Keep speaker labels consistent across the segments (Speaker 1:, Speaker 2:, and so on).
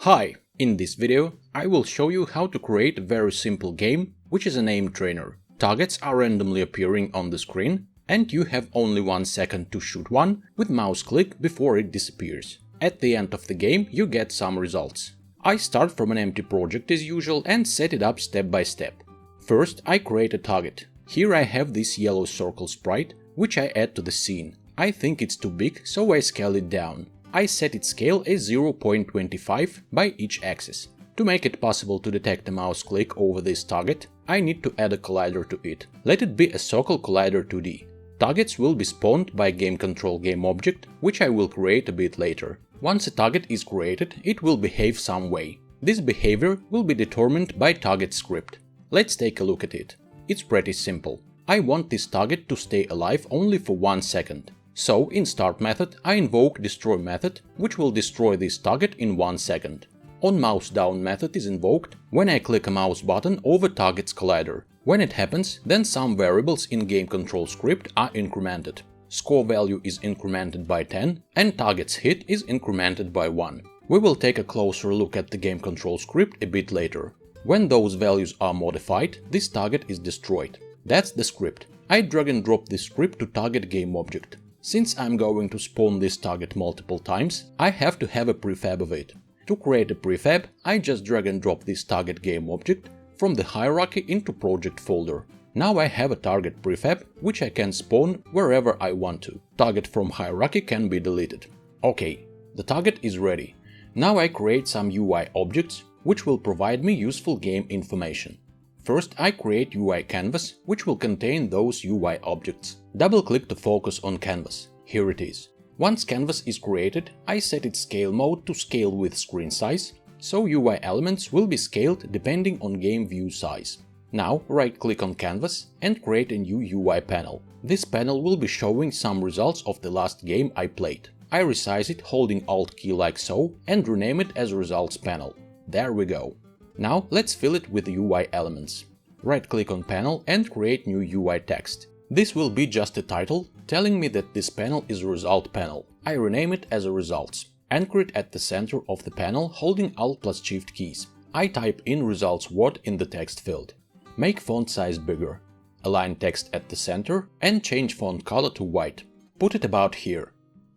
Speaker 1: Hi! In this video I will show you how to create a very simple game which is a name trainer. Targets are randomly appearing on the screen and you have only 1 second to shoot one with mouse click before it disappears. At the end of the game you get some results. I start from an empty project as usual and set it up step by step. First I create a target. Here I have this yellow circle sprite which I add to the scene. I think it's too big, so I scale it down. I set its scale as 0.25 by each axis. To make it possible to detect a mouse click over this target, I need to add a collider to it. Let it be a circle collider 2D. Targets will be spawned by GameControl game object, which I will create a bit later. Once a target is created, it will behave some way. This behavior will be determined by target script. Let's take a look at it. It's pretty simple. I want this target to stay alive only for 1 second. So, in start method, I invoke destroy method, which will destroy this target in 1 second. On mouse down method is invoked when I click a mouse button over target's collider. When it happens, then some variables in GameControl script are incremented. Score value is incremented by 10 and target's hit is incremented by 1. We will take a closer look at the GameControl script a bit later. When those values are modified, this target is destroyed. That's the script. I drag and drop this script to target game object. Since I'm going to spawn this target multiple times, I have to have a prefab of it. To create a prefab, I just drag and drop this target game object from the hierarchy into project folder. Now I have a target prefab, which I can spawn wherever I want to. Target from hierarchy can be deleted. Okay, the target is ready. Now I create some UI objects, which will provide me useful game information. First, I create UI canvas, which will contain those UI objects. Double-click to focus on canvas. Here it is. Once canvas is created, I set its scale mode to scale with screen size, so UI elements will be scaled depending on game view size. Now, right-click on canvas and create a new UI panel. This panel will be showing some results of the last game I played. I resize it holding Alt key like so and rename it as Results panel. There we go. Now let's fill it with UI elements. Right-click on panel and create new UI text. This will be just a title telling me that this panel is a result panel. I rename it as a results. Anchor it at the center of the panel holding Alt plus Shift keys. I type in results word in the text field. Make font size bigger. Align text at the center and change font color to white. Put it about here.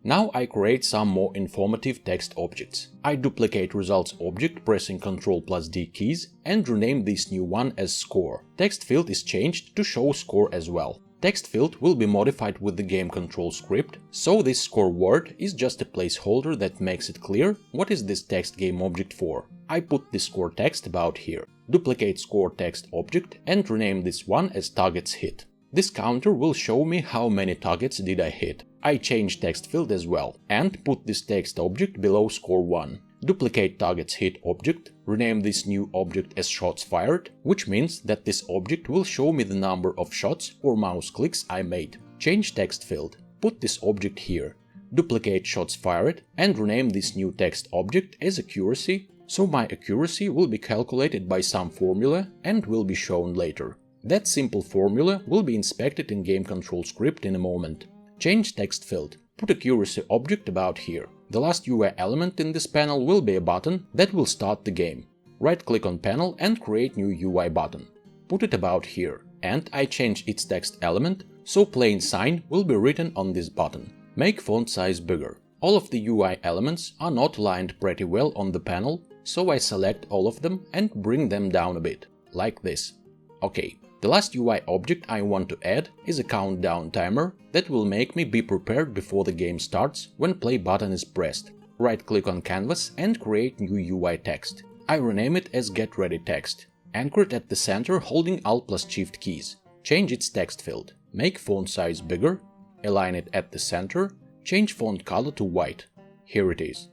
Speaker 1: Now I create some more informative text objects. I duplicate results object pressing Ctrl plus D keys and rename this new one as score. Text field is changed to show score as well. Text field will be modified with the GameControl script, so this score word is just a placeholder that makes it clear what is this text game object for. I put the score text about here. Duplicate score text object and rename this one as targets hit. This counter will show me how many targets did I hit. I change text field as well and put this text object below score 1. Duplicate targets hit object, rename this new object as shots fired, which means that this object will show me the number of shots or mouse clicks I made. Change text field, put this object here. Duplicate shots fired and rename this new text object as accuracy, so my accuracy will be calculated by some formula and will be shown later. That simple formula will be inspected in GameControl script in a moment. Change text field. Put accuracy object about here. The last UI element in this panel will be a button that will start the game. Right-click on panel and create new UI button. Put it about here. And I change its text element, so plain sign will be written on this button. Make font size bigger. All of the UI elements are not aligned pretty well on the panel, so I select all of them and bring them down a bit, like this. Okay. The last UI object I want to add is a countdown timer that will make me be prepared before the game starts when play button is pressed. Right-click on canvas and create new UI text. I rename it as Get Ready Text. Anchor it at the center holding Alt plus Shift keys. Change its text field. Make font size bigger. Align it at the center. Change font color to white. Here it is.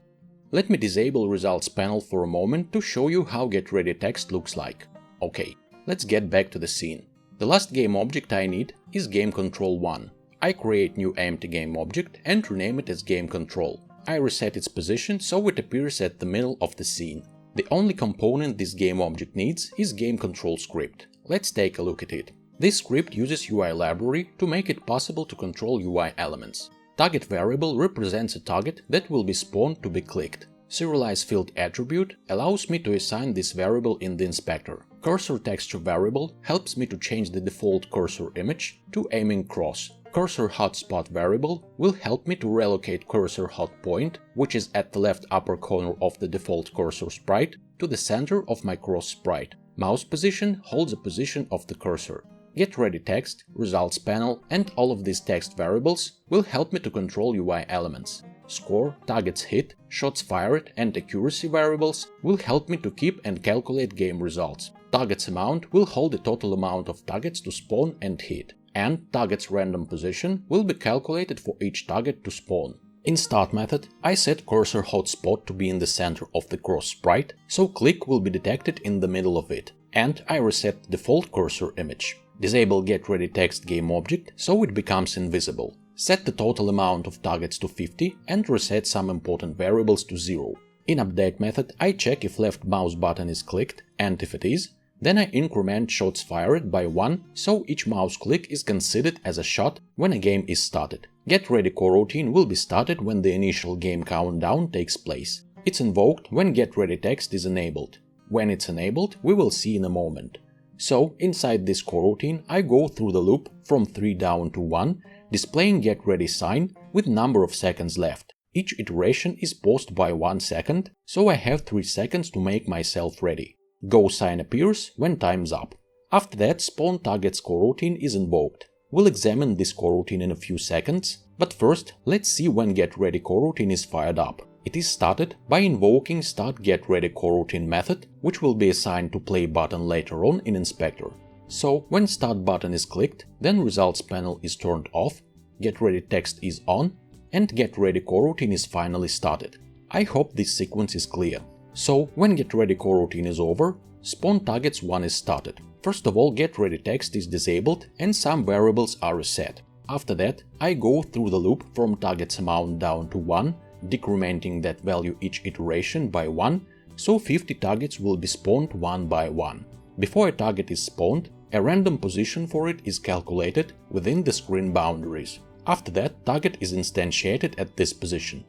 Speaker 1: Let me disable Results panel for a moment to show you how Get Ready Text looks like. Okay. Let's get back to the scene. The last game object I need is GameControl 1. I create new empty game object and rename it as GameControl. I reset its position so it appears at the middle of the scene. The only component this game object needs is GameControl script. Let's take a look at it. This script uses UI library to make it possible to control UI elements. Target variable represents a target that will be spawned to be clicked. Serialize field attribute allows me to assign this variable in the inspector. Cursor texture variable helps me to change the default cursor image to aiming cross. Cursor hotspot variable will help me to relocate cursor hot point, which is at the left upper corner of the default cursor sprite, to the center of my cross sprite. Mouse position holds the position of the cursor. Get ready text, results panel, and all of these text variables will help me to control UI elements. Score, targets hit, shots fired, and accuracy variables will help me to keep and calculate game results. Targets amount will hold the total amount of targets to spawn and hit, and target's random position will be calculated for each target to spawn. In start method, I set cursor hotspot to be in the center of the cross sprite, so click will be detected in the middle of it, and I reset the default cursor image. Disable getReadyText game object so it becomes invisible. Set the total amount of targets to 50 and reset some important variables to 0. In update method, I check if left mouse button is clicked, and if it is, then I increment shots fired by 1 so each mouse click is considered as a shot when a game is started. Get Ready coroutine will be started when the initial game countdown takes place. It's invoked when getReadyText is enabled. When it's enabled, we will see in a moment. So, inside this coroutine, I go through the loop from 3 down to 1, displaying getReady sign with number of seconds left. Each iteration is paused by 1 second, so I have 3 seconds to make myself ready. Go sign appears when time's up. After that, spawn targets coroutine is invoked. We'll examine this coroutine in a few seconds, but first let's see when getReady coroutine is fired up. It is started by invoking start getReady coroutine method, which will be assigned to play button later on in inspector. So when start button is clicked, then results panel is turned off, getReadyText is on, and getReady coroutine is finally started. I hope this sequence is clear. So when getReady coroutine is over, spawn targets 1 is started. First of all, getReadyText is disabled and some variables are reset. After that, I go through the loop from targets amount down to 1, decrementing that value each iteration by 1, so 50 targets will be spawned one by one. Before a target is spawned, a random position for it is calculated within the screen boundaries. After that, target is instantiated at this position.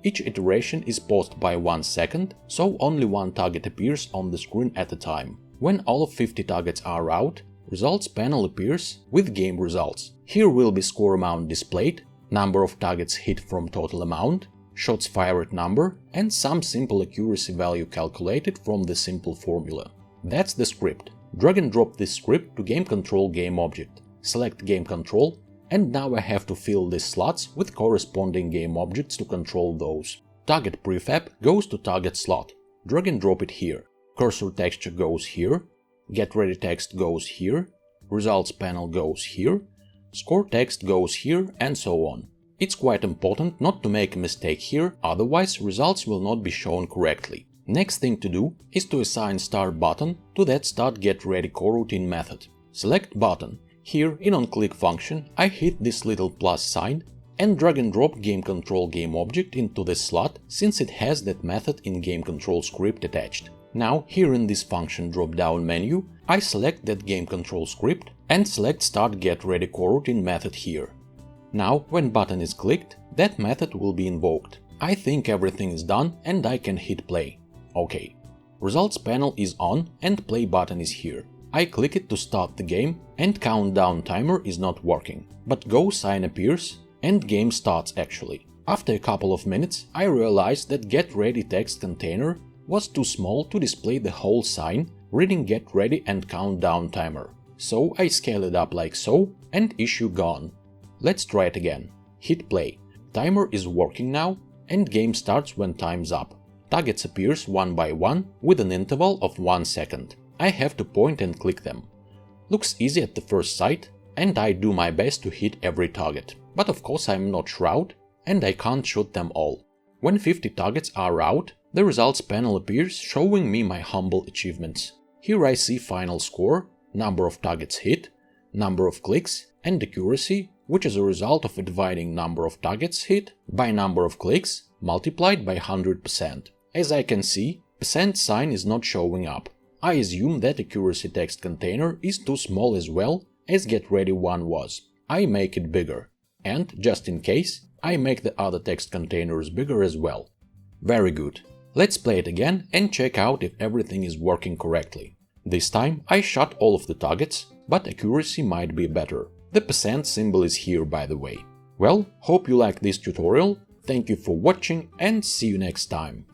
Speaker 1: Each iteration is paused by 1 second, so only one target appears on the screen at a time. When all of 50 targets are out, results panel appears with game results. Here will be score amount displayed, number of targets hit from total amount, shots fired number, and some simple accuracy value calculated from the simple formula. That's the script. Drag and drop this script to game control game object. Select game control, and now I have to fill these slots with corresponding game objects to control those. Target prefab goes to target slot. Drag and drop it here. Cursor texture goes here. GetReadyText goes here. Results panel goes here. Score text goes here, and so on. It's quite important not to make a mistake here, otherwise results will not be shown correctly. Next thing to do is to assign start button to that start getReady coroutine method. Select button. Here in onClick function I hit this little plus sign and drag and drop game control game object into this slot since it has that method in game control script attached. Now here in this function drop down menu I select that game control script and select start getReady coroutine method here. Now when button is clicked, that method will be invoked. I think everything is done and I can hit play. OK. Results panel is on and play button is here. I click it to start the game and countdown timer is not working. But go sign appears and game starts actually. After a couple of minutes I realized that getReadyText container was too small to display the whole sign reading getReady and countdown timer. So I scale it up like so and issue gone. Let's try it again. Hit play. Timer is working now and game starts when time's up. Targets appears one by one with an interval of 1 second. I have to point and click them. Looks easy at the first sight and I do my best to hit every target. But of course I'm not Shroud and I can't shoot them all. When 50 targets are out, the results panel appears showing me my humble achievements. Here I see final score, number of targets hit, number of clicks and accuracy, which is a result of dividing number of targets hit by number of clicks multiplied by 100%. As I can see, percent sign is not showing up. I assume that accuracy text container is too small as well as getReady one was. I make it bigger. And, just in case, I make the other text containers bigger as well. Very good. Let's play it again and check out if everything is working correctly. This time I shot all of the targets, but accuracy might be better. The % symbol is here, by the way. Well, hope you liked this tutorial, thank you for watching and see you next time.